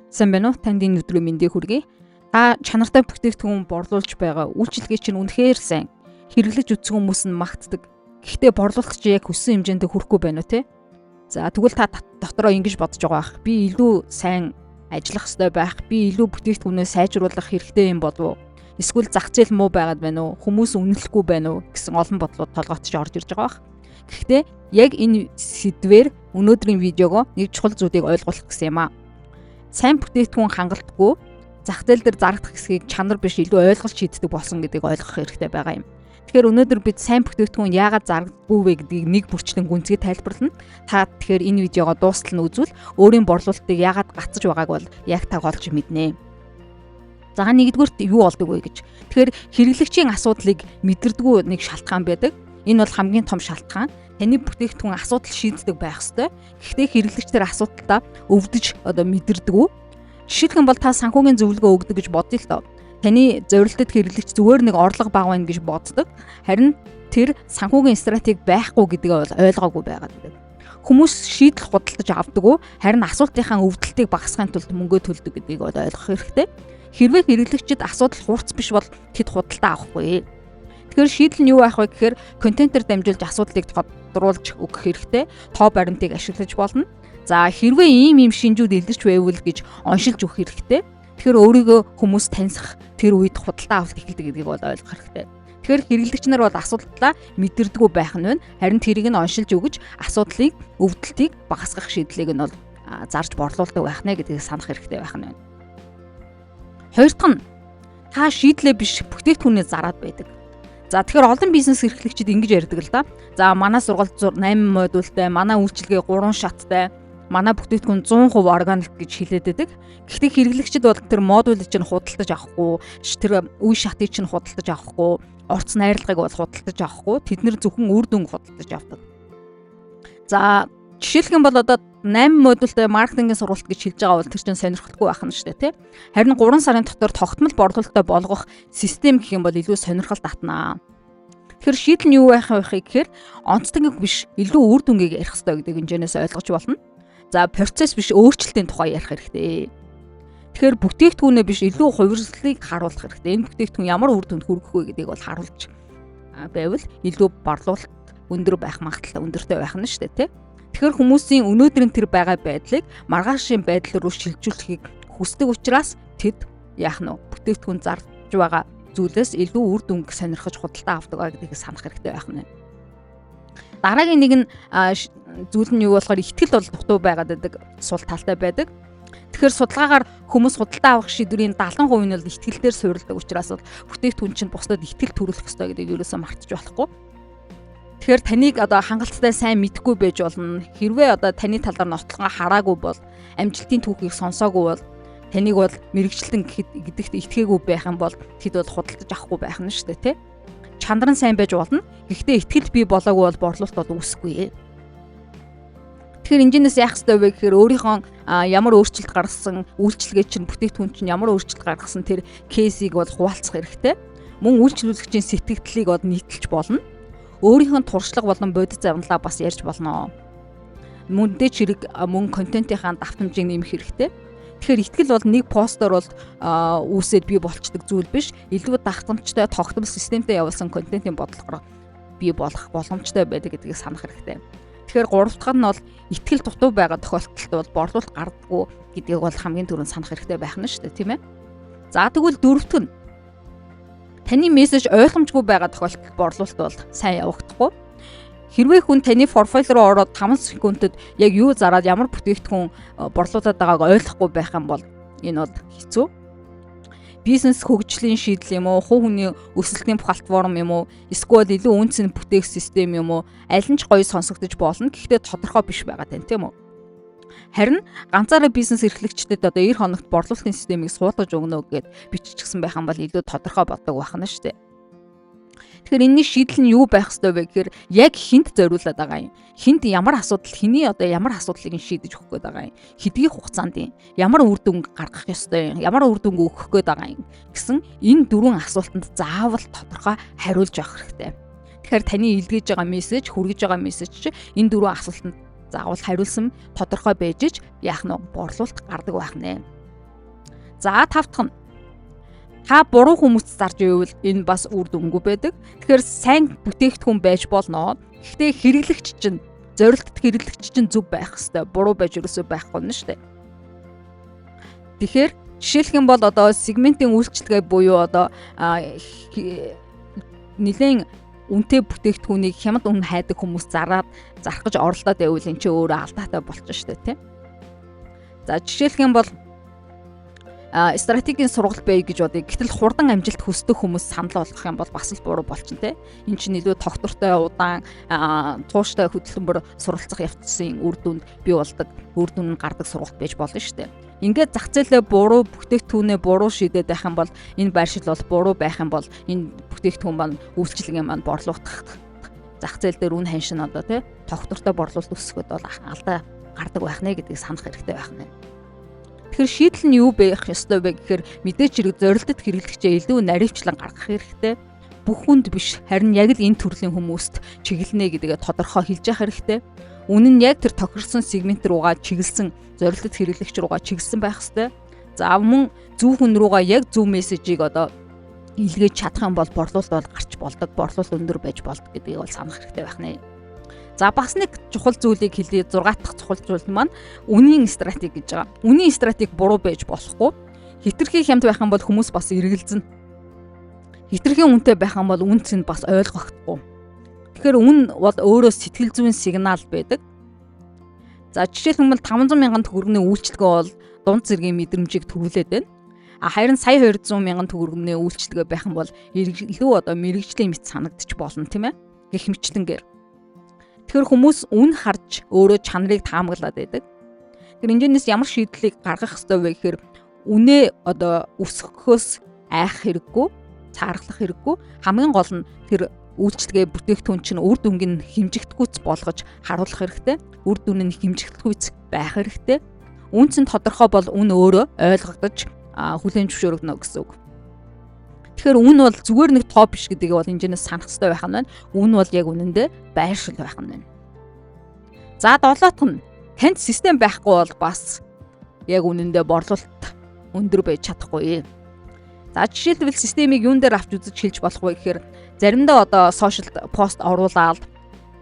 Сайн байна уу? Танд энэ өдрийн мэндийг хүргэе. Та чанартай бүтээгдэхүүн борлуулж байгаа үйлчлэгээ чинь үнэхээр сайн. Хэрэглэж үзсэн хүмүүс нь магтдаг. Гэхдээ борлуулалт чи яг хүссэн хэмжээнд хүрэхгүй байна уу те? За тэгвэл та дотроо ингэж бодож байгаа бах. Би илүү сайн ажиллах хэрэгтэй байх. Би илүү бүтээгдэхүүнээ сайжруулах хэрэгтэй юм болов уу? Эсвэл зах зээл муу байгаад байна уу? Хүмүүс үнэлэхгүй байна уу гэсэн олон бодлууд толгойтж орж ирж байгаа бах. Гэхдээ яг энэ сэдвээр өнөөдрийн видеого нэг чухал зүйлийг ойлгуулах гэсэн юм аа. Сайн бүтээгдэхүүн хангалтгүй зах зээл дээр зарагдах хэсгийг чанар биш илүү ойлголт шийддэг болсон гэдгийг ойлгох хэрэгтэй байгаа юм. Тэгэхээр өнөөдөр бид сайн бүтээгдэхүүн яагаад зарагддаггүй вэ гэдгийг нэг бүрчлэн гүнзгий тайлбарлана. Та тэгэхээр энэ видеого дуустал нь үзвэл өөрийн борлуулалтыг яагаад гацж байгааг бол яг та олж мэднэ. За нэгдүгürt юу болдог вэ гэж. Тэгэхээр хэрэглэгчийн асуудлыг мэдэрдэггүй нэг шалтгаан байдаг. Энэ бол хамгийн том шалтгаан. Таны бүтээгдэхүүн асуудал шийддэг байх ёстой. Гэхдээ хэрэглэгчдэр асуудалтай өвдөж мэдэрдэггүй. Жишээлх юм бол та санхүүгийн зөвлөгөө өгдөг гэж бодъё л доо. Таны зорилтод хэрэглэгч зүгээр нэг орлого баг байна гэж боддог. Харин тэр санхүүгийн стратеги байхгүй гэдгээ бол ойлгоогүй байгаад байдаг. Хүмүүс шийдэл худалдаж авдаггүй. Харин асуултынхаа өвдөлтийг багасгахын тулд мөнгө төлдөг гэдгийг бол ойлгох хэрэгтэй. Хэрвээ хэрэглэгчид асуудал хурц биш бол тэд худалдаа авахгүй. Тэгэхээр шийдэл нь юу байх вэ гэхээр контентээр дамжуулж асуудлыг тодруулж өгөх хэрэгтэй. Тоо баримтыг ашиглаж болно. За хэрвээ ийм шинжүүд илэрч байвал гэж оншилж өгөх хэрэгтэй. Тэгэхээр өөрийгөө хүмүүс таньсах тэр үед худалдаа авалт эхэлдэг гэдгийг бол ойлгох хэрэгтэй. Тэгэхээр хэрэглэгч нар бол асуудлаа мэдэрдэггүй байх нь байна. Харин тэрийг нь оншилж өгөж асуудлыг, өвдөлтийг багасгах шийдлийг нь бол зарж борлуулдаг байх нэ гэдгийг санах хэрэгтэй байх нь байна. Хоёр дахь нь та шийдлээ биш бүтээгдэхүүнээ зараад байдаг. За тэгэхээр олон бизнес эрхлэгчид ингэж ярьдаг л да. За манай сургалт 8 модультай, манай үйлчилгээ 3 шаттай, манай бүтээгдэхүүн 100% органик гэж хэлээд байдаг. Гэхдээ хэрэглэгчид бол тэр модулыг чинь худалдаж авахгүй, тэр үе шатыг чинь худалдаж авахгүй, орц найрлагыг бол худалдаж авахгүй. Тэд нэр зөвхөн үр дүнг худалдаж авдаг. За жишээлх юм бол 8 модультай маркетингийн сургалт гэж хэлж байгаа бол тэр чинь сонирхолтой байх нь шүү дээ, тий. Харин 3 сарын дотор тогтмол борлуулалтаа болгох систем гэх юм бол илүү сонирхол татнаа. Тэгэхээр шийдэл нь юу байх вэ гэхээр онцлог биш илүү үр дүнгийг ярих хэрэгтэй гэдэг хэмжээнээс ойлгож болно. За процесс биш өөрчлөлтийн тухай ярих хэрэгтэй. Тэгэхээр бүтээгдэхүүнээ биш илүү хувирслыг харуулах хэрэгтэй. Энэ бүтээгдэхүүн ямар үр дүнд хүргэх вэ гэдгийг бол харуулж байвал илүү борлуулалт өндөр байх магадлал өндөртэй байх нь шүү дээ, тий. Тэгэхээр хүмүүсийн өнөөдрийн тэр байгаа байдлыг маргаашийн байдал руу шилжүүлэхийг хүсдэг учраас тэд яах нь бүтээгдэхүүн зарж байгаа зүйлээс илүү үр дүнг сонирхож худалдаа авдаг гэдгийг санах хэрэгтэй байх нь. Дараагийн нэг нь зүйл нь юу болохоор ихтгэл бол дутуу байгаад байдаг, сул талтай байдаг. Тэгэхээр судалгаагаар хүмүүс худалдаа авах шийдвэрийн 70% нь бол ихтгэл дээр суурилдаг учраас бол бүтээгдэхүүн чинь бусдад ихтгэл төрүүлэх ёстой гэдгийг ерөөсөө мартаж болохгүй. Тэгэхээр таныг хангалттай сайн мэдгүй байж болно. Хэрвээ таны талаар нотлохоо хараагүй бол, амжилтын түүхийг сонсоогүй бол, таныг бол мэрэгчлэн гэдэгт итгээгүй байх юм бол тэд бол худалдаж авахгүй байх нь шүү дээ, тий. Чанар нь сайн байж болно. Гэхдээ итгэл бий болоогүй бол борлуулалт бол үүсэхгүй. Тэгэхээр энэчнээс яах ёстой вэ гэхээр өөрийнхөө ямар өөрчлөлт гаргасан, үйлчлэгээ чинь бүтээгдэхүүн чинь ямар өөрчлөлт гаргасан тэр кейсийг бол хуваалцах хэрэгтэй. Мөн үйлчлүүлэгчийн сэтгэлдлийг бол нийтэлж болно. Өөрийнх нь туршлага болон бодит загналаа бас ярьж болно. Мөн дэд чирэг мөн контентынхаа давтамжийг нэмэх хэрэгтэй. Тэгэхээр итгэл бол нэг постоор бол үүсээд бий болчдөг зүйл биш. Илүү давтамжтай тогтмол системтэй явуулсан контентын бодлогоор бий болох боломжтой байдаг гэдгийг санах хэрэгтэй. Тэгэхээр гурав дахь нь бол итгэл дутуу байгаа тохиолдолд бол борлуулалт гардаггүй гэдгийг бол хамгийн түрүүнд санах хэрэгтэй байх нь шүү дээ, тийм ээ. За тэгвэл дөрөвт нь таны мессеж ойлгомжгүй байгаа тохиолдолд борлуулалт бол сайн явагдахгүй. Хэрвээ хүн таны профайл руу ороод 5 секундэд яг юу зараад ямар бүтээгдэхүүн борлуулад байгааг ойлгохгүй байх юм бол энэ бол хэцүү. Бизнес хөгжлийн шийдэл юм уу, хувь хүний өсөлтийн платформ юм уу, эсвэл илүү үнцэн бүтээх систем юм уу, аль нь ч гоё сонсогдож болно. Гэхдээ тодорхой биш байгаа тань, тийм үү? Харин ганцаараа бизнес эрхлэгчдэд 90 хоногт борлуулалтын системийг суулгаж өгнө гэгээд биччихсэн байх юм бол илүү тодорхой болдог байх нь шүү дээ. Тэгэхээр энэний шийдэл нь юу байх ёстой вэ гэхээр яг хинт зориулаад байгаа юм. Хинт ямар асуудал, хэний ямар асуудлыг шийдэж өгөх гээд байгаа юм. Хэдийн хугацаанд юм. Ямар үр дүн гаргах ёстой юм. Ямар үр дүнг өгөх гээд байгаа юм гэсэн энэ дөрвөн асуултанд заавал тодорхой хариулж авах хэрэгтэй. Тэгэхээр таны илгээж байгаа мессеж, хүргэж байгаа мессеж чинь энэ дөрвөн асуултанд заавал хариулсан тодорхой байж яах нь борлуулалт гардаг байх нэ. За тавтах нь та буруу хүмүүст зарж байвал энэ бас үр дүнгүй байдаг. Тэгэхээр сайн бүтээгдэхүүн байж болно. Гэхдээ хэрэглэгч чинь зорилттой хэрэглэгч чинь зөв байх хэвээр буруу байж ерөөсөө байхгүй нь шүү дээ. Тэгэхээр жишээлх юм бол одоо сегментийн үйлчлэгээ буюу одоо нэлээд үнэтэй бүтээгдэхүүнийг хямд үнэ хайдаг хүмүүс зарах гэж оролдоод байвал эн чинь өөрөө алдаатай болчихно шүү дээ, тийм. За жишээлх юм бол стратегийн сургалт бай гэж бодъё. Гэтэл хурдан амжилт хүсдэг хүмүүс санал болгох юм бол бас л буруу болчихно, тийм. Энд чинь илүү тогтвортой, удаан, тууштай хөдөлмөр суралцах явцсан үр дүнд бий болдог, үр дүн нь гардаг сургалт байж болно шүү дээ. Ингээд зах зээлээ буруу бүтээгдэхүүнээ буруу шийдээд байх юм бол энэ байршил бол буруу байх юм бол энэ бүтээгдэхүүн маань үйлчлэгийн маань борлуулах зах зээл дээр үн ханшин одоо тий тогтвортой борлуулалт өсгөхөд бол алдаа гардаг байх нэ гэдгийг санах хэрэгтэй байх нь. Тэгэхээр шийдэл нь юу байх ёстой вэ гэхээр мэдээж хэрэг зорилтод хэрэглэгчээ илүү наривчлан гаргах хэрэгтэй. Бүх хүнд биш, харин яг л энэ төрлийн хүмүүст чиглэнэ гэдгээ тодорхой хэлж явах хэрэгтэй. Үнэн нь яг тэр тохирсон сегмент руугаа чиглэсэн зорилтод хэрэглэгч руугаа чиглэсэн байх хэрэгтэй. За мөн зөв хүн руугаа яг зөв мессежийг одоо илгээж чадах юм бол борлуулалт бол гарч болдог, борлуулалт өндөр байж болдог гэдгийг бол санах хэрэгтэй байх нэ. За бас нэг чухал зүйлийг хэлье. 6 дахь чухал зүйл маань үнийн стратеги гэж байгаа. Үнийн стратеги буруу байж болохгүй. Хитрхи хямд байх юм бол хүмүүс бас эргэлзэнэ. Хитрхи үнэтэй байх юм бол үнц нь бас ойлгохдохгүй. Тэгэхээр үн бол өөрөө сэтгэл зүйн сигнал байдаг. За жишээлбэл 500 мянган төгрөгийн үйлчлэгээ бол дунд зэргийн мэдрэмжийг төрүүлээд байна. Харин сая 200 мянган төгрөгийн үйлчлэгээ байх юм бол илүү одоо мэрэгжлийн мэт санагдчих болно тийм ээ. Гэх мэтлэнгээр. Тэгэхээр хүмүүс үн харж өөрөө чанарыг таамаглаад байдаг. Тэгэхээр энэс ямар шийдлийг гаргах ёстой вэ гэхээр үнэ одоо өсгөхөөс айх хэрэггүй, цаархлах хэрэггүй. Хамгийн гол нь тэр үйлчлэгээ бүтээгдэхүүн чинь үр дүнг нь хэмжигдэхүйц болгож харуулах хэрэгтэй. Үр дүн нь хэмжигдэхүйц байх хэрэгтэй. Үнц нь тодорхой бол үн өөрөө ойлгогдож хүлээн зөвшөөрөгдөнө гэсэн үг. Тэгэхээр үн бол зүгээр нэг тоо биш гэдгийг бол энэс санах хэрэгтэй байх нь байна. Үн бол яг үнэндээ байршил байх нь байна. За 7-т нь танд систем байхгүй бол бас яг үнэндээ борлуулалт өндөр байж чадахгүй. За жишээлбэл системийг юун дээр авч үзэж хэлж болох вэ гэхээр заримдаа одоо сошиал пост оруулаад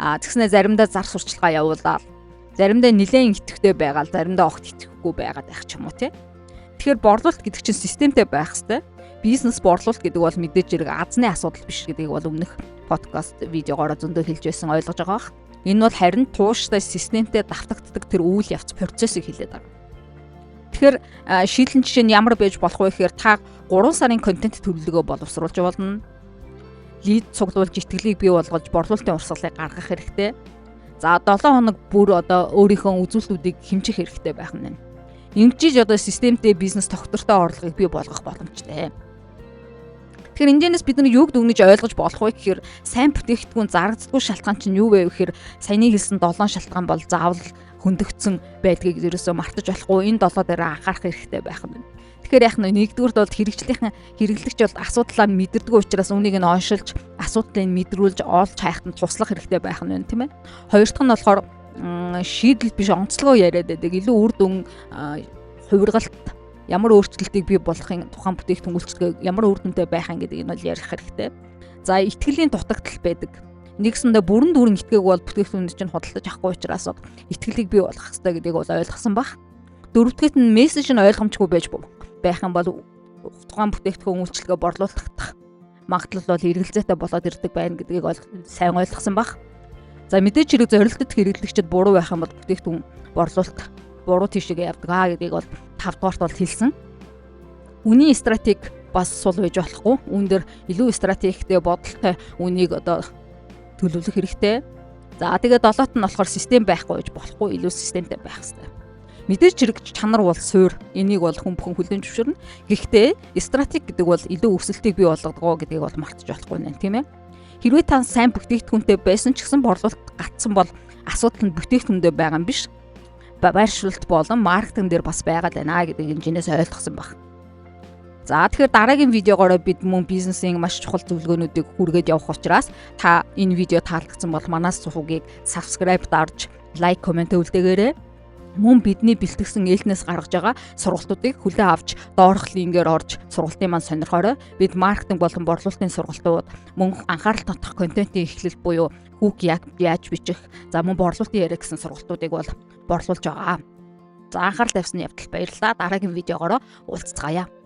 тэгснэ заримдаа зар сурчлагаа явуулаад заримдаа нэлээд итгэвтэй байгаал заримдаа огт итгэхгүй байгаад байх ч юм уу тий. Тэгэхээр борлуулалт гэдэг чинь системтэй байх хэрэгтэй. Бизнес борлуулалт гэдэг бол мэдээж хэрэг азны асуудал биш гэдгийг бол өмнөх подкаст видеогоор зөндөө хэлж байсан ойлгож байгаа бах. Энэ бол харин тууштай системтэй давтагддаг тэр үйл явц процессыг хэлээд байгаа. Тэгэхээр шийдлэн жишээ нь ямар байж болох вэ гэхээр та 3 сарын контент төлөвлөгөө боловсруулж болно. Лид цуглуулж итгэлийг бий болгож борлуулалтын урсгалыг гаргах хэрэгтэй. За 7 хоног бүр одоо өөрийнхөө үзүүлэлтүүдийг хэмжих хэрэгтэй байх нь байна. Ингэжиж одоо системтэй бизнес тогтвортой орлогыг бий болгох боломжтой. Тэгэхээр энэс бид нар юуг дүгнэж ойлгож болох вэ гэхээр сайн бүтээгдэхүүн зарагддаггүй шалтгаан чинь юу вэ гэхээр саяны хэлсэн 7 шалтгаан бол заавал хөндөгдсөн байдгийг ерөөсөө мартаж болохгүй. Энэ 7 дээр анхаарах хэрэгтэй байх нь. Тэгэхээр яг нэгдүгürt бол хэрэглэгч бол асуудлаа мэдэрдэг учраас үнийг нь оншилж асуудлыг мэдрүүлж оолж хайхад нь туслах хэрэгтэй байх нь тийм ээ. Хоёр дахь нь болохоор шийдэл биш онцлогоо яриад байдаг. Илүү үр дүн хувиргалт ямар өөрчлөлтийг бий болгохын тухайн бүтээгдэхүүн үйлчлэгээ ямар үр дүнтэй байх юм гэдгийг нь бол ярих хэрэгтэй. За итгэлийн дутагдал байдаг. Нэгсэндээ бүрэн дүүрэн итгээг бол бүтээгдэхүүнд чинь худалдаж авахгүй учраас итгэлийг бий болгох хэрэгтэй гэдгийг бол ойлгосон баг. Дөрөвдүгт нь мессеж нь ойлгомжгүй байх юм бол тухайн бүтээгдэхүүн үйлчлэгээ борлуулах магадлал бол эргэлзээтэй болоод ирдэг байна гэдгийг сайн ойлгосон баг. За мэдээж хэрэг зорилтод хэрэглэгчд буруу байх юм бол бүтээгдэхүүн борлуулалт буруу тийшээ явдаг гэдгийг бол 5 дугаарт бол хэлсэн. Үнийн стратеги бас сул байж болохгүй. Үүн дээр илүү стратегтэй бодолтой үнийг одоо төлөвлөх хэрэгтэй. За тэгээд 7-т нь болохоор систем байхгүй гэж болохгүй, илүү системтэй байх хэрэгтэй. Мэдээж хэрэг чанар бол суур. Энийг бол хүн бүхэн хүлээн зөвшөөрнө. Гэхдээ стратеги гэдэг бол илүү өсөлтийг бий болгодог гэдгийг бол мартаж болохгүй нэ, тийм ээ. Хэрвээ та сайн бүтээгдэхүүнтэй байсан ч гэсэн борлуулалт гатсан бол асуудал нь бүтээгдэхүүндээ байгаа юм биш. Байршуулалт болон маркетинг дээр бас байгаа л байна гэдгийг энэс ойлгосон баг. За тэгэхээр дараагийн видеогоор бид мөн бизнесийн маш чухал зөвлөгөөнүүдийг хүргээд явах учраас та энэ видео таалагдсан бол манаас сувгийг subscribe дарж лайк комент үлдээгээрэй. Мөн бидний бэлтгэсэн ээлнээс гаргаж байгаа сургалтуудыг хүлээн авч доорх линкээр орж сургалтын маань сонирхоорой. Бид маркетинг болон борлуулалтын сургалтууд, мөн анхаарал татах контентын эхлэл буюу хүүг яаж бичих, за мөн борлуулалтын яриа гэсэн сургалтуудыг бол борлуулж байгаа. За анхаарал тавьсны явдал баярлалаа. Дараагийн видеогоор уулзцгаая.